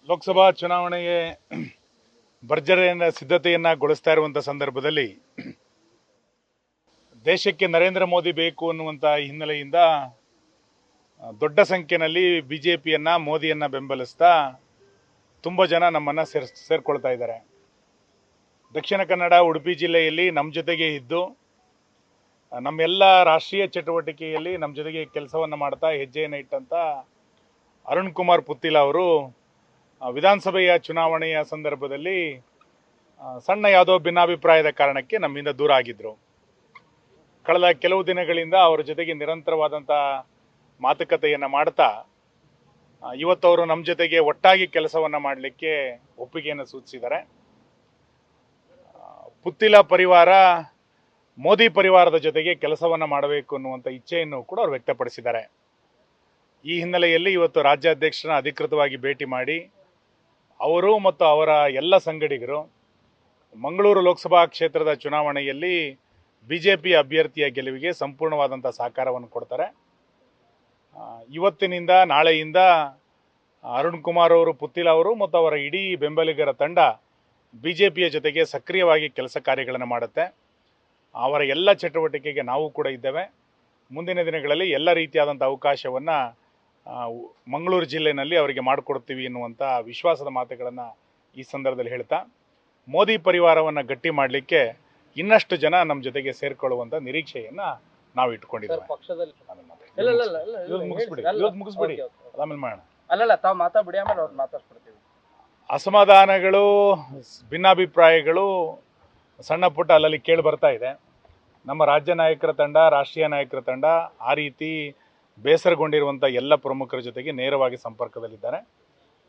ಲೋಕಸಭಾ ಚುನಾವಣೆಗೆ ಭರ್ಜರಿಯ ಸಿದ್ಧತೆಯನ್ನಗೊಳಿಸ್ತಾ ಇರುವಂಥ ಸಂದರ್ಭದಲ್ಲಿ ದೇಶಕ್ಕೆ ನರೇಂದ್ರ ಮೋದಿ ಬೇಕು ಅನ್ನುವಂಥ ಹಿನ್ನೆಲೆಯಿಂದ ದೊಡ್ಡ ಸಂಖ್ಯೆಯಲ್ಲಿ ಬಿಜೆಪಿಯನ್ನ ಮೋದಿಯನ್ನ ಬೆಂಬಲಿಸ್ತಾ ತುಂಬ ಜನ ನಮ್ಮನ್ನು ಸೇರ್ಕೊಳ್ತಾ ಇದ್ದಾರೆ. ದಕ್ಷಿಣ ಕನ್ನಡ ಉಡುಪಿ ಜಿಲ್ಲೆಯಲ್ಲಿ ನಮ್ಮ ಜೊತೆಗೆ ಇದ್ದು ನಮ್ಮೆಲ್ಲ ರಾಷ್ಟ್ರೀಯ ಚಟುವಟಿಕೆಯಲ್ಲಿ ನಮ್ಮ ಜೊತೆಗೆ ಕೆಲಸವನ್ನು ಮಾಡ್ತಾ ಹೆಜ್ಜೆಯನ್ನು ಇಟ್ಟಂಥ ಅರುಣ್ ಕುಮಾರ್ ಪುತ್ತಿಲ ಅವರು ವಿಧಾನಸಭೆಯ ಚುನಾವಣೆಯ ಸಂದರ್ಭದಲ್ಲಿ ಸಣ್ಣ ಯಾವುದೋ ಭಿನ್ನಾಭಿಪ್ರಾಯದ ಕಾರಣಕ್ಕೆ ನಮ್ಮಿಂದ ದೂರ ಆಗಿದ್ದರು. ಕಳೆದ ಕೆಲವು ದಿನಗಳಿಂದ ಅವರ ಜೊತೆಗೆ ನಿರಂತರವಾದಂಥ ಮಾತುಕತೆಯನ್ನು ಮಾಡ್ತಾ ಇವತ್ತು ಅವರು ನಮ್ಮ ಜೊತೆಗೆ ಒಟ್ಟಾಗಿ ಕೆಲಸವನ್ನು ಮಾಡಲಿಕ್ಕೆ ಒಪ್ಪಿಗೆಯನ್ನು ಸೂಚಿಸಿದ್ದಾರೆ. ಪುತ್ತಿಲ ಪರಿವಾರ ಮೋದಿ ಪರಿವಾರದ ಜೊತೆಗೆ ಕೆಲಸವನ್ನು ಮಾಡಬೇಕು ಅನ್ನುವಂಥ ಇಚ್ಛೆಯನ್ನು ಕೂಡ ಅವರು ವ್ಯಕ್ತಪಡಿಸಿದ್ದಾರೆ. ಈ ಹಿನ್ನೆಲೆಯಲ್ಲಿ ಇವತ್ತು ರಾಜ್ಯಾಧ್ಯಕ್ಷರನ್ನ ಅಧಿಕೃತವಾಗಿ ಭೇಟಿ ಮಾಡಿ ಅವರು ಮತ್ತು ಅವರ ಎಲ್ಲ ಸಂಗಡಿಗರು ಮಂಗಳೂರು ಲೋಕಸಭಾ ಕ್ಷೇತ್ರದ ಚುನಾವಣೆಯಲ್ಲಿ ಬಿಜೆಪಿ ಅಭ್ಯರ್ಥಿಯ ಗೆಲುವಿಗೆ ಸಂಪೂರ್ಣವಾದಂಥ ಸಹಕಾರವನ್ನು ಕೊಡ್ತಾರೆ. ಇವತ್ತಿನಿಂದ ನಾಳೆಯಿಂದ ಅರುಣ್ ಕುಮಾರ್ ಅವರು ಪುತ್ತಿಲ ಅವರು ಮತ್ತು ಅವರ ಇಡೀ ಬೆಂಬಲಿಗರ ತಂಡ ಬಿಜೆಪಿಯ ಜೊತೆಗೆ ಸಕ್ರಿಯವಾಗಿ ಕೆಲಸ ಕಾರ್ಯಗಳನ್ನು ಮಾಡುತ್ತೆ. ಅವರ ಎಲ್ಲ ಚಟುವಟಿಕೆಗೆ ನಾವು ಕೂಡ ಇದ್ದೇವೆ. ಮುಂದಿನ ದಿನಗಳಲ್ಲಿ ಎಲ್ಲ ರೀತಿಯಾದಂಥ ಅವಕಾಶವನ್ನು ಮಂಗಳೂರು ಜಿಲ್ಲೆಯಲ್ಲಿ ಅವರಿಗೆ ಮಾಡಿಕೊಡ್ತೀವಿ ಎನ್ನುವಂಥ ವಿಶ್ವಾಸದ ಮಾತುಗಳನ್ನು ಈ ಸಂದರ್ಭದಲ್ಲಿ ಹೇಳ್ತಾ ಮೋದಿ ಪರಿವಾರವನ್ನು ಗಟ್ಟಿ ಮಾಡಲಿಕ್ಕೆ ಇನ್ನಷ್ಟು ಜನ ನಮ್ಮ ಜೊತೆಗೆ ಸೇರಿಕೊಳ್ಳುವಂಥ ನಿರೀಕ್ಷೆಯನ್ನು ನಾವು ಇಟ್ಕೊಂಡಿದ್ದೇವೆ. ಮುಗಿಸ್ಬಿಡಿ, ಆಮೇಲೆ ಮಾಡೋಣ. ಅಸಮಾಧಾನಗಳು, ಭಿನ್ನಾಭಿಪ್ರಾಯಗಳು ಸಣ್ಣ ಪುಟ್ಟ ಅಲ್ಲಲ್ಲಿ ಕೇಳಿ ಬರ್ತಾ ಇದೆ. ನಮ್ಮ ರಾಜ್ಯ ನಾಯಕರ ತಂಡ, ರಾಷ್ಟ್ರೀಯ ನಾಯಕರ ತಂಡ ಆ ರೀತಿ ಬೇಸರಗೊಂಡಿರುವಂಥ ಎಲ್ಲ ಪ್ರಮುಖರ ಜೊತೆಗೆ ನೇರವಾಗಿ ಸಂಪರ್ಕದಲ್ಲಿದ್ದಾರೆ.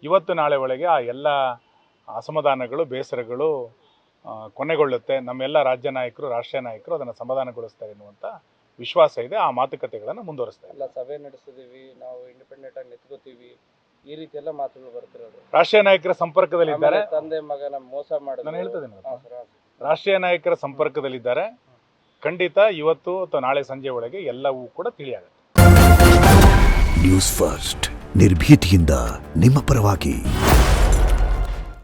ಇವತ್ತು ನಾಳೆ ಒಳಗೆ ಆ ಎಲ್ಲ ಅಸಮಾಧಾನಗಳು, ಬೇಸರಗಳು ಕೊನೆಗೊಳ್ಳುತ್ತೆ. ನಮ್ಮೆಲ್ಲ ರಾಜ್ಯ ನಾಯಕರು, ರಾಷ್ಟ್ರೀಯ ನಾಯಕರು ಅದನ್ನು ಸಮಾಧಾನಗೊಳಿಸ್ತಾರೆ ಎನ್ನುವಂಥ ವಿಶ್ವಾಸ ಇದೆ. ಆ ಮಾತುಕತೆಗಳನ್ನು ಮುಂದುವರಿಸ್ತಾ ಇಲ್ಲ. ಸಭೆ ನಡೆಸಿದೀವಿ, ನಾವು ಇಂಡಿಪೆಂಡೆಂಟ್ ಆಗಿ ನಿಂತ್ಕೋತೀವಿ, ಈ ರೀತಿ ಎಲ್ಲ ಮಾತುಗಳು ಬರ್ತಿರೋದು. ರಾಷ್ಟ್ರೀಯ ನಾಯಕರ ಸಂಪರ್ಕದಲ್ಲಿದ್ದಾರೆ. ತಂದೆ ಮಗನ ಮೋಸ ಮಾಡಿದ್ರು. ನಾನು ಹೇಳ್ತೇನೆ, ರಾಷ್ಟ್ರೀಯ ನಾಯಕರ ಸಂಪರ್ಕದಲ್ಲಿದ್ದಾರೆ. ಖಂಡಿತ ಇವತ್ತು ಅಥವಾ ನಾಳೆ ಸಂಜೆ ಒಳಗೆ ಎಲ್ಲವೂ ಕೂಡ ತಿಳಿಯಾಗುತ್ತೆ. ನ್ಯೂಸ್ ಫಸ್ಟ್, ನಿರ್ಭೀತಿಯಿಂದ ನಿಮ್ಮ ಪರವಾಗಿ.